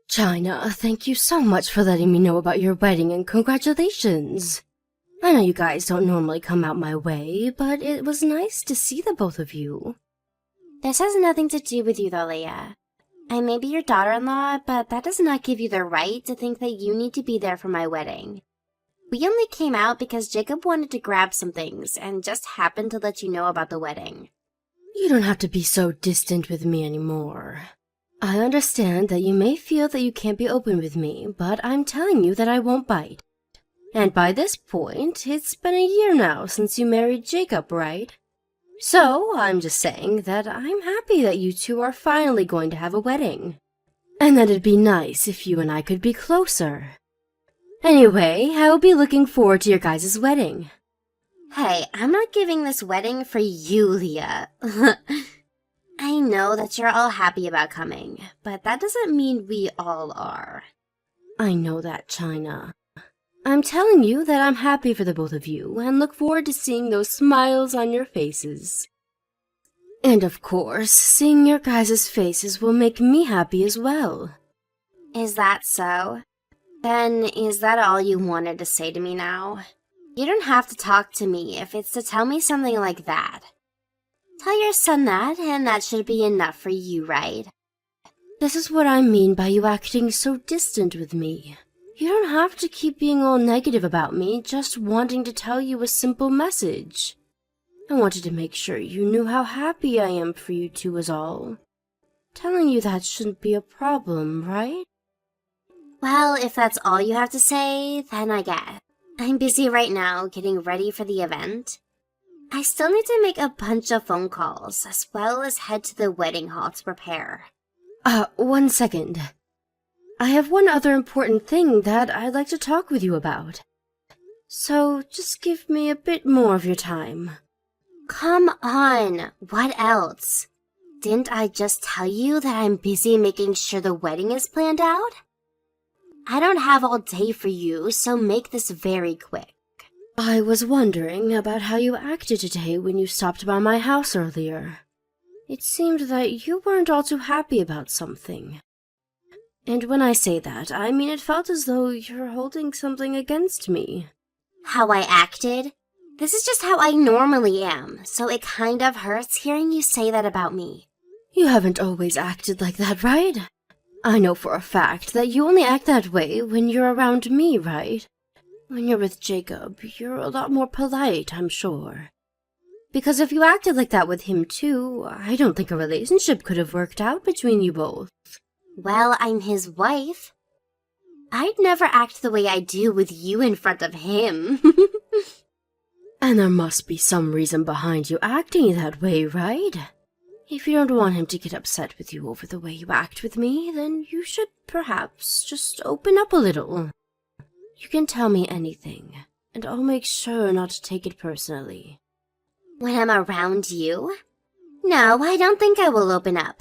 China, thank you so much for letting me know about your wedding and congratulations. I know you guys don't normally come out my way, but it was nice to see the both of you. This has nothing to do with you though, Leia. I may be your daughter-in-law, but that does not give you the right to think that you need to be there for my wedding. We only came out because Jacob wanted to grab some things and just happened to let you know about the wedding. You don't have to be so distant with me anymore. I understand that you may feel that you can't be open with me, but I'm telling you that I won't bite. And by this point, it's been a year now since you married Jacob, right? So, I'm just saying that I'm happy that you two are finally going to have a wedding. And that it'd be nice if you and I could be closer. Anyway, I will be looking forward to your guys' wedding. Hey, I'm not giving this wedding for you, Leah. I know that you're all happy about coming, but that doesn't mean we all are. I know that, China. I'm telling you that I'm happy for the both of you and look forward to seeing those smiles on your faces. And of course, seeing your guys' faces will make me happy as well. Is that so? Then is that all you wanted to say to me now? You don't have to talk to me if it's to tell me something like that. Tell your son that, and that should be enough for you, right? This is what I mean by you acting so distant with me. You don't have to keep being all negative about me, just wanting to tell you a simple message. I wanted to make sure you knew how happy I am for you two is all. Telling you that shouldn't be a problem, right? Well, if that's all you have to say, then I guess. I'm busy right now getting ready for the event. I still need to make a bunch of phone calls, as well as head to the wedding hall to prepare. 1 second. I have one other important thing that I'd like to talk with you about. So, just give me a bit more of your time. Come on, what else? Didn't I just tell you that I'm busy making sure the wedding is planned out? I don't have all day for you, so make this very quick. I was wondering about how you acted today when you stopped by my house earlier. It seemed that you weren't all too happy about something. And when I say that, I mean it felt as though you're holding something against me. How I acted? This is just how I normally am, so it kind of hurts hearing you say that about me. You haven't always acted like that, right? I know for a fact that you only act that way when you're around me, right? When you're with Jacob, you're a lot more polite, I'm sure. Because if you acted like that with him too, I don't think a relationship could have worked out between you both. Well, I'm his wife. I'd never act the way I do with you in front of him. And there must be some reason behind you acting that way, right? If you don't want him to get upset with you over the way you act with me, then you should perhaps just open up a little. You can tell me anything, and I'll make sure not to take it personally. When I'm around you? No, I don't think I will open up.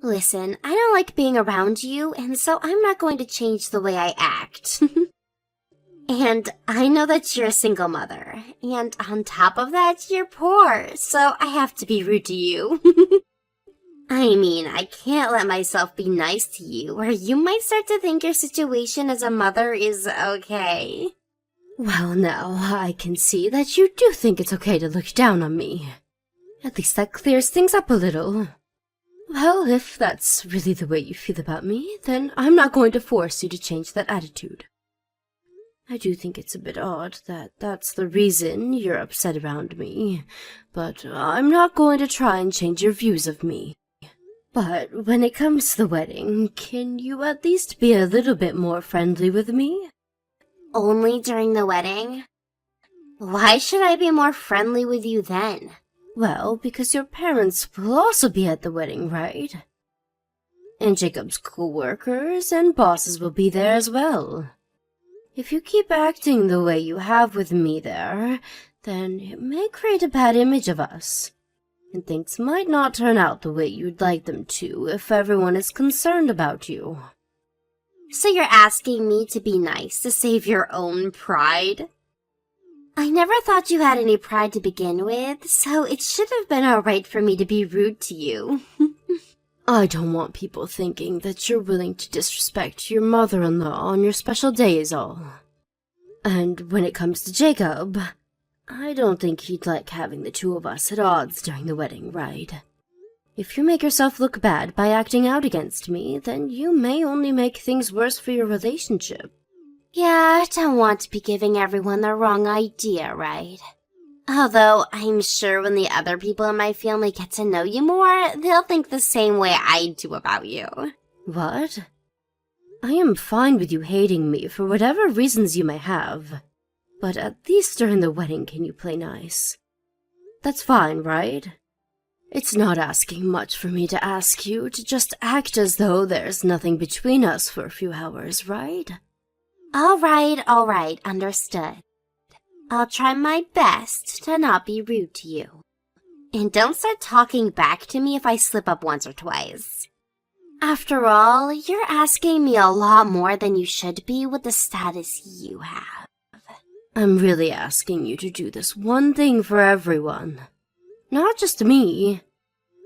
Listen, I don't like being around you, and so I'm not going to change the way I act. And I know that you're a single mother, and on top of that, you're poor, so I have to be rude to you. I mean, I can't let myself be nice to you, or you might start to think your situation as a mother is okay. Well, now, I can see that you do think it's okay to look down on me. At least that clears things up a little. Well, if that's really the way you feel about me, then I'm not going to force you to change that attitude. I do think it's a bit odd that that's the reason you're upset around me, but I'm not going to try and change your views of me. But when it comes to the wedding, can you at least be a little bit more friendly with me? Only during the wedding? Why should I be more friendly with you then? Well, because your parents will also be at the wedding, right? And Jacob's co-workers and bosses will be there as well. If you keep acting the way you have with me there, then it may create a bad image of us. And things might not turn out the way you'd like them to if everyone is concerned about you. So you're asking me to be nice to save your own pride? I never thought you had any pride to begin with, so it should have been alright for me to be rude to you. I don't want people thinking that you're willing to disrespect your mother-in-law on your special day is all. And when it comes to Jacob, I don't think he'd like having the two of us at odds during the wedding, right? If you make yourself look bad by acting out against me, then you may only make things worse for your relationship. Yeah, I don't want to be giving everyone the wrong idea, right? Although, I'm sure when the other people in my family get to know you more, they'll think the same way I do about you. What? I am fine with you hating me for whatever reasons you may have, but at least during the wedding can you play nice? That's fine, right? It's not asking much for me to ask you to just act as though there's nothing between us for a few hours, right? All right, understood. I'll try my best to not be rude to you. And don't start talking back to me if I slip up once or twice. After all, you're asking me a lot more than you should be with the status you have. I'm really asking you to do this one thing for everyone. Not just me.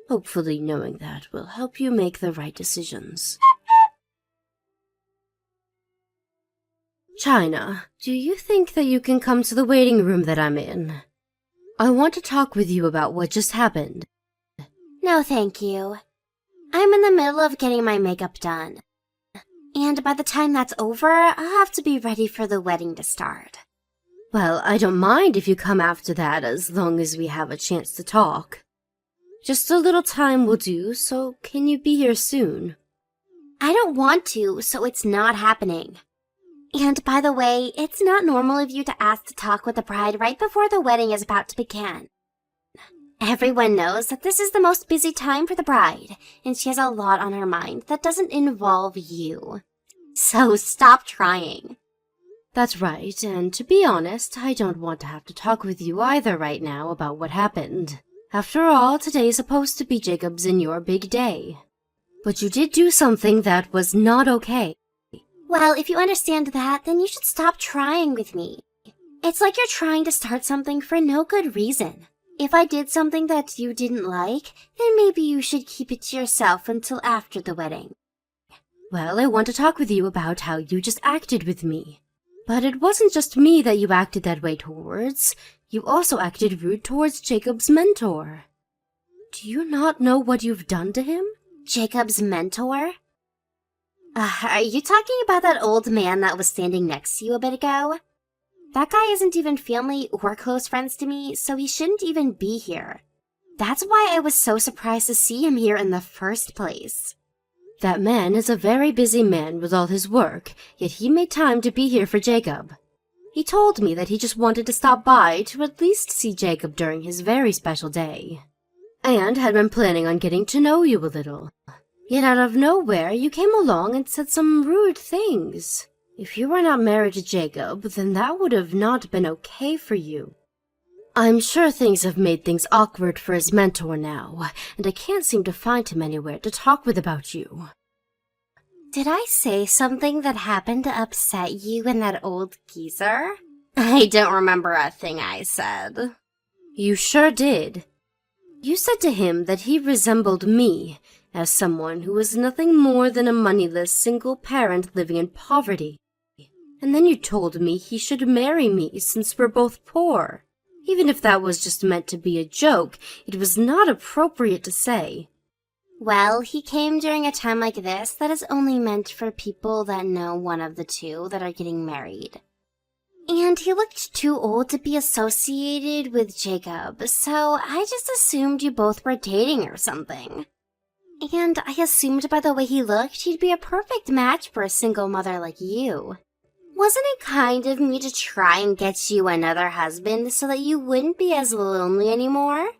Hopefully knowing that will help you make the right decisions. China, do you think that you can come to the waiting room that I'm in? I want to talk with you about what just happened. No, thank you. I'm in the middle of getting my makeup done. And by the time that's over, I'll have to be ready for the wedding to start. Well, I don't mind if you come after that as long as we have a chance to talk. Just a little time will do, so can you be here soon? I don't want to, so it's not happening. And by the way, it's not normal of you to ask to talk with the bride right before the wedding is about to begin. Everyone knows that this is the most busy time for the bride, and she has a lot on her mind that doesn't involve you. So stop trying. That's right, and to be honest, I don't want to have to talk with you either right now about what happened. After all, today is supposed to be Jacob's and your big day. But you did do something that was not okay. Well, if you understand that, then you should stop trying with me. It's like you're trying to start something for no good reason. If I did something that you didn't like, then maybe you should keep it to yourself until after the wedding. Well, I want to talk with you about how you just acted with me. But it wasn't just me that you acted that way towards. You also acted rude towards Jacob's mentor. Do you not know what you've done to him? Jacob's mentor? Are you talking about that old man that was standing next to you a bit ago? That guy isn't even family or close friends to me, so he shouldn't even be here. That's why I was so surprised to see him here in the first place. That man is a very busy man with all his work, yet he made time to be here for Jacob. He told me that he just wanted to stop by to at least see Jacob during his very special day, and had been planning on getting to know you a little. Yet out of nowhere, you came along and said some rude things. If you were not married to Jacob, then that would have not been okay for you. I'm sure things have made things awkward for his mentor now, and I can't seem to find him anywhere to talk with about you. Did I say something that happened to upset you and that old geezer? I don't remember a thing I said. You sure did. You said to him that he resembled me, as someone who was nothing more than a moneyless single parent living in poverty. And then you told me he should marry me since we're both poor. Even if that was just meant to be a joke, it was not appropriate to say. Well, he came during a time like this that is only meant for people that know one of the two that are getting married. And he looked too old to be associated with Jacob, so I just assumed you both were dating or something. And I assumed by the way he looked, he'd be a perfect match for a single mother like you. Wasn't it kind of me to try and get you another husband so that you wouldn't be as lonely anymore?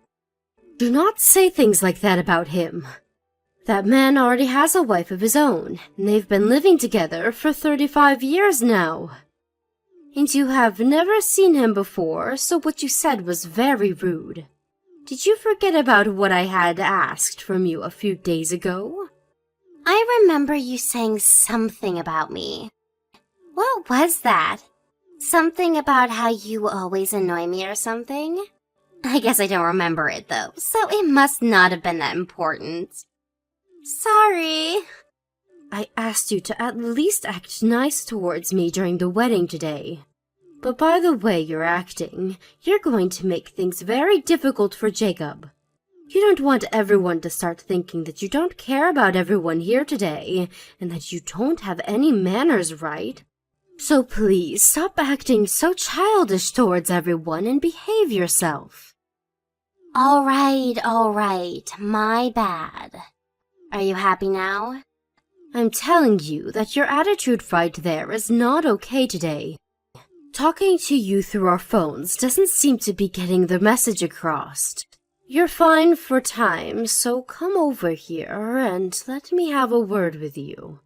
Do not say things like that about him. That man already has a wife of his own, and they've been living together for 35 years now. And you have never seen him before, so what you said was very rude. Did you forget about what I had asked from you a few days ago? I remember you saying something about me. What was that? Something about how you always annoy me or something? I guess I don't remember it though, so it must not have been that important. Sorry. I asked you to at least act nice towards me during the wedding today. But by the way you're acting, you're going to make things very difficult for Jacob. You don't want everyone to start thinking that you don't care about everyone here today, and that you don't have any manners, right? So please, stop acting so childish towards everyone and behave yourself. All right, my bad. Are you happy now? I'm telling you that your attitude right there is not okay today. Talking to you through our phones doesn't seem to be getting the message across. You're fine for time, so come over here and let me have a word with you.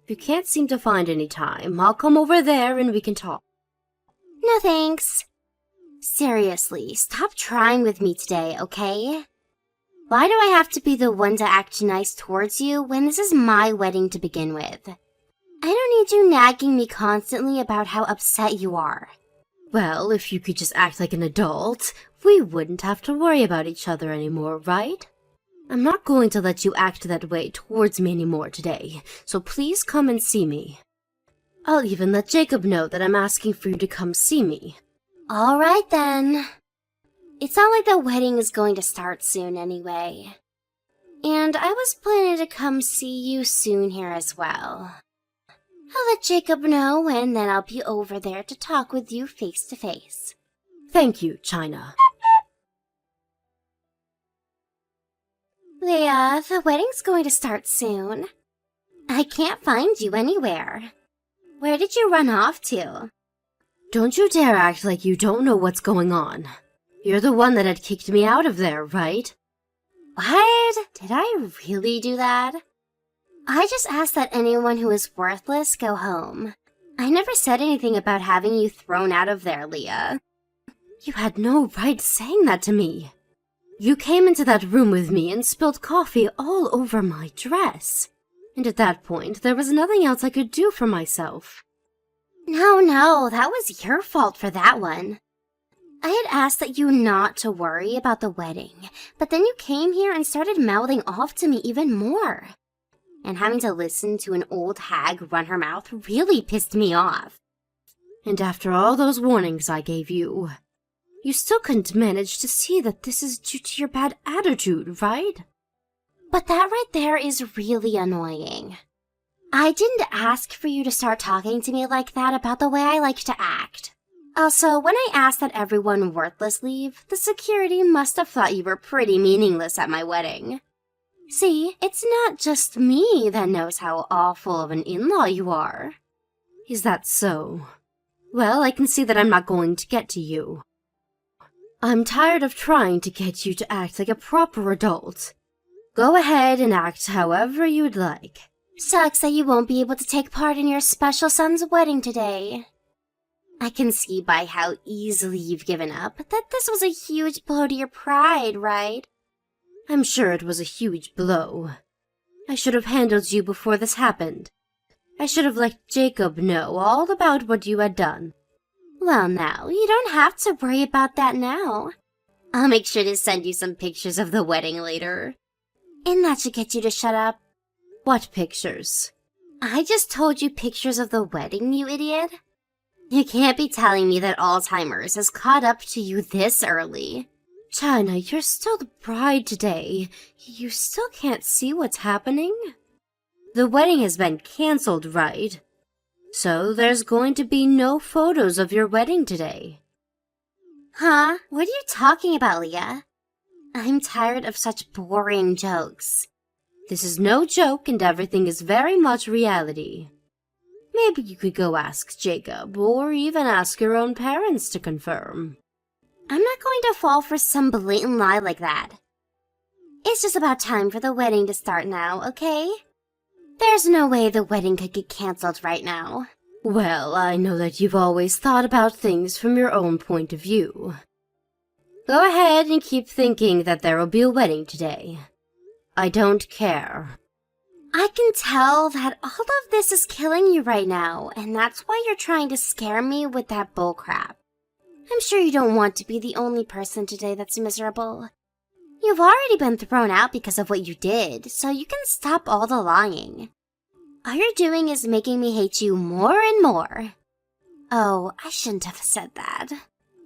If you can't seem to find any time, I'll come over there and we can talk. No thanks. Seriously, stop trying with me today, okay? Why do I have to be the one to act nice towards you when this is my wedding to begin with? I don't need you nagging me constantly about how upset you are. Well, if you could just act like an adult, we wouldn't have to worry about each other anymore, right? I'm not going to let you act that way towards me anymore today, so please come and see me. I'll even let Jacob know that I'm asking for you to come see me. All right then. It's not like the wedding is going to start soon anyway. And I was planning to come see you soon here as well. I'll let Jacob know, and then I'll be over there to talk with you face to face. Thank you, China. Leah, the wedding's going to start soon. I can't find you anywhere. Where did you run off to? Don't you dare act like you don't know what's going on. You're the one that had kicked me out of there, right? What? Did I really do that? I just asked that anyone who is worthless go home. I never said anything about having you thrown out of there, Leah. You had no right saying that to me. You came into that room with me and spilled coffee all over my dress. And at that point, there was nothing else I could do for myself. No, that was your fault for that one. I had asked that you not to worry about the wedding, but then you came here and started mouthing off to me even more. And having to listen to an old hag run her mouth really pissed me off. And after all those warnings I gave you, you still couldn't manage to see that this is due to your bad attitude, right? But that right there is really annoying. I didn't ask for you to start talking to me like that about the way I like to act. Also, when I asked that everyone worthless leave, the security must have thought you were pretty meaningless at my wedding. See, it's not just me that knows how awful of an in-law you are. Is that so? Well, I can see that I'm not going to get to you. I'm tired of trying to get you to act like a proper adult. Go ahead and act however you'd like. Sucks that you won't be able to take part in your special son's wedding today. I can see by how easily you've given up that this was a huge blow to your pride, right? I'm sure it was a huge blow. I should have handled you before this happened. I should have let Jacob know all about what you had done. Well, now, you don't have to worry about that now. I'll make sure to send you some pictures of the wedding later. And that should get you to shut up. What pictures? I just told you pictures of the wedding, you idiot. You can't be telling me that Alzheimer's has caught up to you this early. China, you're still the bride today. You still can't see what's happening? The wedding has been cancelled, right? So there's going to be no photos of your wedding today. Huh? What are you talking about, Leah? I'm tired of such boring jokes. This is no joke and everything is very much reality. Maybe you could go ask Jacob, or even ask your own parents to confirm. I'm not going to fall for some blatant lie like that. It's just about time for the wedding to start now, okay? There's no way the wedding could get cancelled right now. Well, I know that you've always thought about things from your own point of view. Go ahead and keep thinking that there will be a wedding today. I don't care. I can tell that all of this is killing you right now, and that's why you're trying to scare me with that bullcrap. I'm sure you don't want to be the only person today that's miserable. You've already been thrown out because of what you did, so you can stop all the lying. All you're doing is making me hate you more and more. Oh, I shouldn't have said that.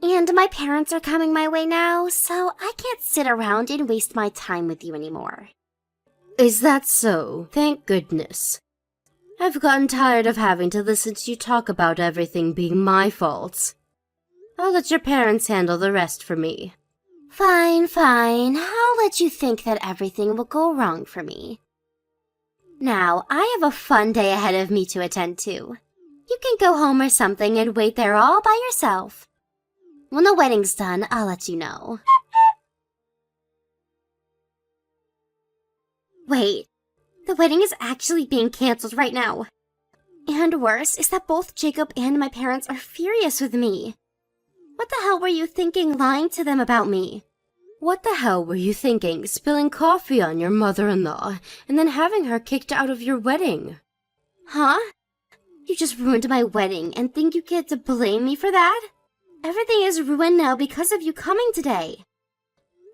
And my parents are coming my way now, so I can't sit around and waste my time with you anymore. Is that so? Thank goodness. I've gotten tired of having to listen to you talk about everything being my fault. I'll let your parents handle the rest for me. Fine. I'll let you think that everything will go wrong for me. Now, I have a fun day ahead of me to attend to. You can go home or something and wait there all by yourself. When the wedding's done, I'll let you know. Wait, the wedding is actually being canceled right now. And worse is that both Jacob and my parents are furious with me. What the hell were you thinking lying to them about me? What the hell were you thinking, spilling coffee on your mother-in-law and then having her kicked out of your wedding? Huh? You just ruined my wedding and think you get to blame me for that? Everything is ruined now because of you coming today.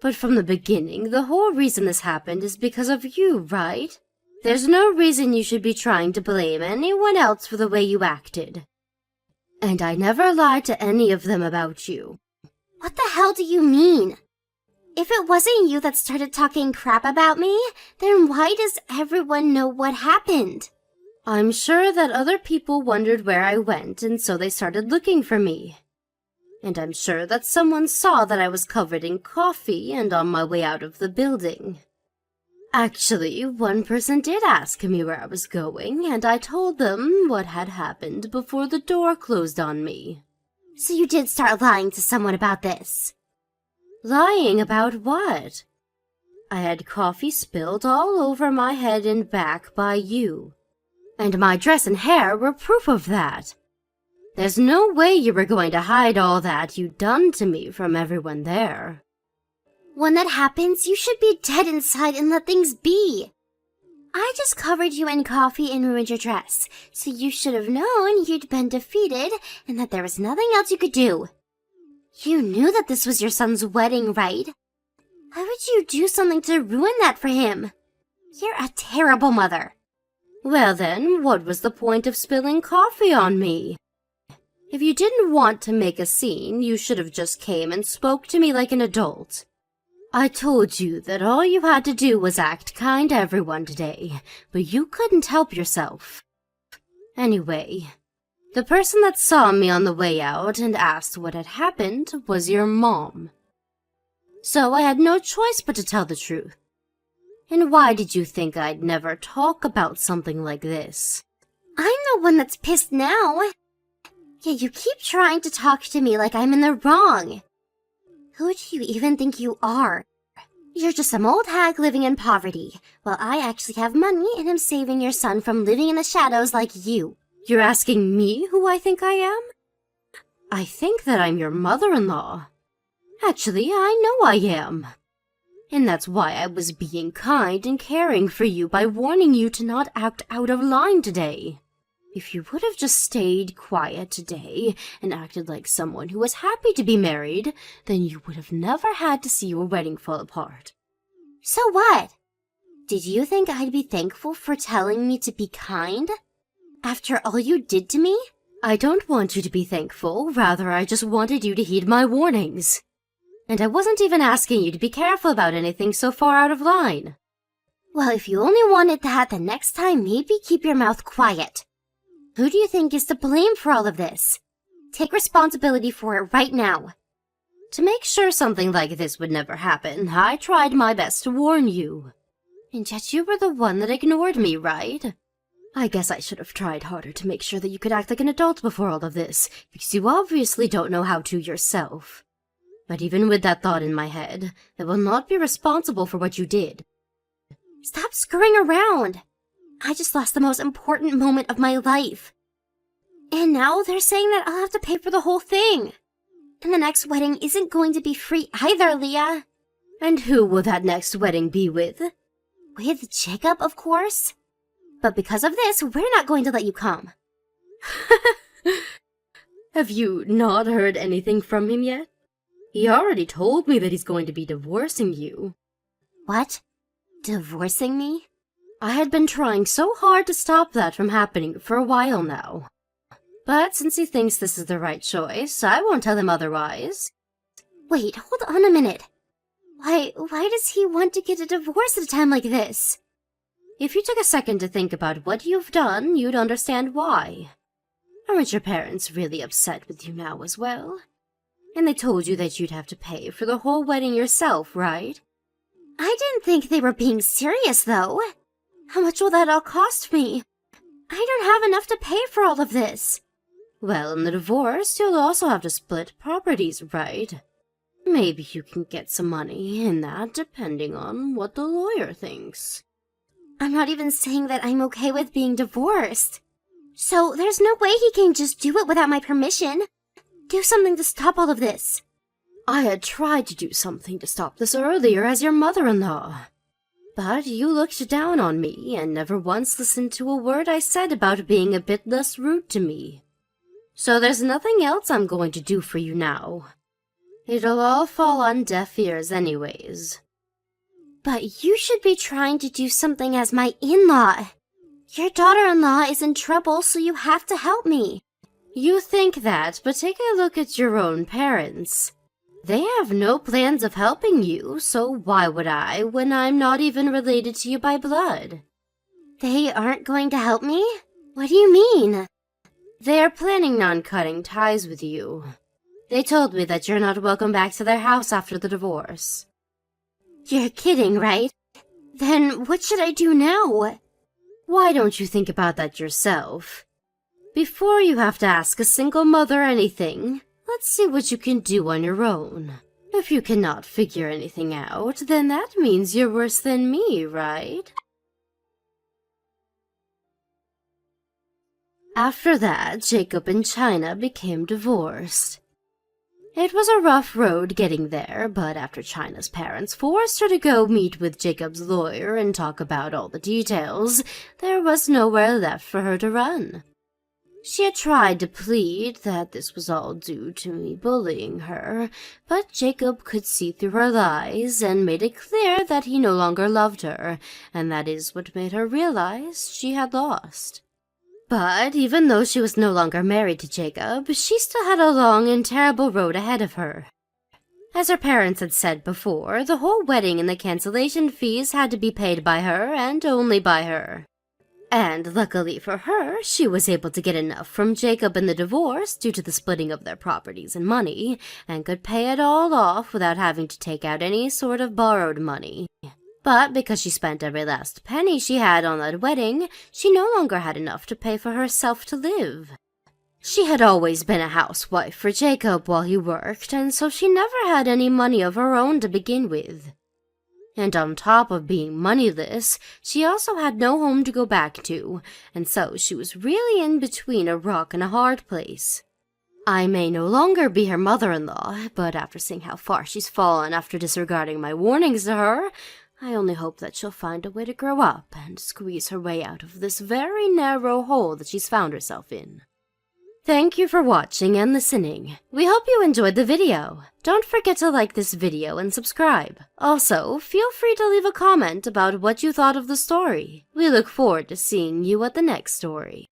But from the beginning, the whole reason this happened is because of you, right? There's no reason you should be trying to blame anyone else for the way you acted. And I never lied to any of them about you. What the hell do you mean? If it wasn't you that started talking crap about me, then why does everyone know what happened? I'm sure that other people wondered where I went, and so they started looking for me. And I'm sure that someone saw that I was covered in coffee and on my way out of the building. Actually, one person did ask me where I was going, and I told them what had happened before the door closed on me. So you did start lying to someone about this? Lying about what? I had coffee spilled all over my head and back by you. And my dress and hair were proof of that. There's no way you were going to hide all that you'd done to me from everyone there. When that happens, you should be dead inside and let things be. I just covered you in coffee and ruined your dress, so you should have known you'd been defeated and that there was nothing else you could do. You knew that this was your son's wedding, right? Why would you do something to ruin that for him? You're a terrible mother. Well then, what was the point of spilling coffee on me? If you didn't want to make a scene, you should have just came and spoke to me like an adult. I told you that all you had to do was act kind to everyone today, but you couldn't help yourself. Anyway, the person that saw me on the way out and asked what had happened was your mom. So I had no choice but to tell the truth. And why did you think I'd never talk about something like this? I'm the one that's pissed now. Yet you keep trying to talk to me like I'm in the wrong. Who do you even think you are? You're just some old hag living in poverty, while I actually have money and am saving your son from living in the shadows like you. You're asking me who I think I am? I think that I'm your mother-in-law. Actually, I know I am. And that's why I was being kind and caring for you by warning you to not act out of line today. If you would have just stayed quiet today and acted like someone who was happy to be married, then you would have never had to see your wedding fall apart. So what? Did you think I'd be thankful for telling me to be kind? After all you did to me? I don't want you to be thankful, rather I just wanted you to heed my warnings. And I wasn't even asking you to be careful about anything so far out of line. Well, if you only wanted that, then next time maybe keep your mouth quiet. Who do you think is to blame for all of this? Take responsibility for it right now. To make sure something like this would never happen, I tried my best to warn you. And yet you were the one that ignored me, right? I guess I should have tried harder to make sure that you could act like an adult before all of this, because you obviously don't know how to yourself. But even with that thought in my head, I will not be responsible for what you did. Stop screwing around! I just lost the most important moment of my life. And now they're saying that I'll have to pay for the whole thing. And the next wedding isn't going to be free either, Leah. And who will that next wedding be with? With Jacob, of course. But because of this, we're not going to let you come. Have you not heard anything from him yet? He already told me that he's going to be divorcing you. What? Divorcing me? I had been trying so hard to stop that from happening for a while now. But since he thinks this is the right choice, I won't tell him otherwise. Wait, hold on a minute. Why does he want to get a divorce at a time like this? If you took a second to think about what you've done, you'd understand why. Aren't your parents really upset with you now as well? And they told you that you'd have to pay for the whole wedding yourself, right? I didn't think they were being serious, though. How much will that all cost me? I don't have enough to pay for all of this. Well, in the divorce, you'll also have to split properties, right? Maybe you can get some money in that, depending on what the lawyer thinks. I'm not even saying that I'm okay with being divorced. So there's no way he can just do it without my permission. Do something to stop all of this. I had tried to do something to stop this earlier as your mother-in-law. But you looked down on me and never once listened to a word I said about being a bit less rude to me. So there's nothing else I'm going to do for you now. It'll all fall on deaf ears anyways. But you should be trying to do something as my in-law. Your daughter-in-law is in trouble, so you have to help me. You think that, but take a look at your own parents. They have no plans of helping you, so why would I, when I'm not even related to you by blood? They aren't going to help me? What do you mean? They are planning on cutting ties with you. They told me that you're not welcome back to their house after the divorce. You're kidding, right? Then what should I do now? Why don't you think about that yourself? Before you have to ask a single mother anything, let's see what you can do on your own. If you cannot figure anything out, then that means you're worse than me, right? After that, Jacob and China became divorced. It was a rough road getting there, but after China's parents forced her to go meet with Jacob's lawyer and talk about all the details, there was nowhere left for her to run. She had tried to plead that this was all due to me bullying her, but Jacob could see through her lies and made it clear that he no longer loved her, and that is what made her realize she had lost. But even though she was no longer married to Jacob, she still had a long and terrible road ahead of her. As her parents had said before, the whole wedding and the cancellation fees had to be paid by her and only by her. And luckily for her, she was able to get enough from Jacob in the divorce due to the splitting of their properties and money, and could pay it all off without having to take out any sort of borrowed money. But because she spent every last penny she had on that wedding, she no longer had enough to pay for herself to live. She had always been a housewife for Jacob while he worked, and so she never had any money of her own to begin with. And on top of being moneyless, she also had no home to go back to, and so she was really in between a rock and a hard place. I may no longer be her mother-in-law, but after seeing how far she's fallen after disregarding my warnings to her, I only hope that she'll find a way to grow up and squeeze her way out of this very narrow hole that she's found herself in. Thank you for watching and listening. We hope you enjoyed the video. Don't forget to like this video and subscribe. Also, feel free to leave a comment about what you thought of the story. We look forward to seeing you at the next story.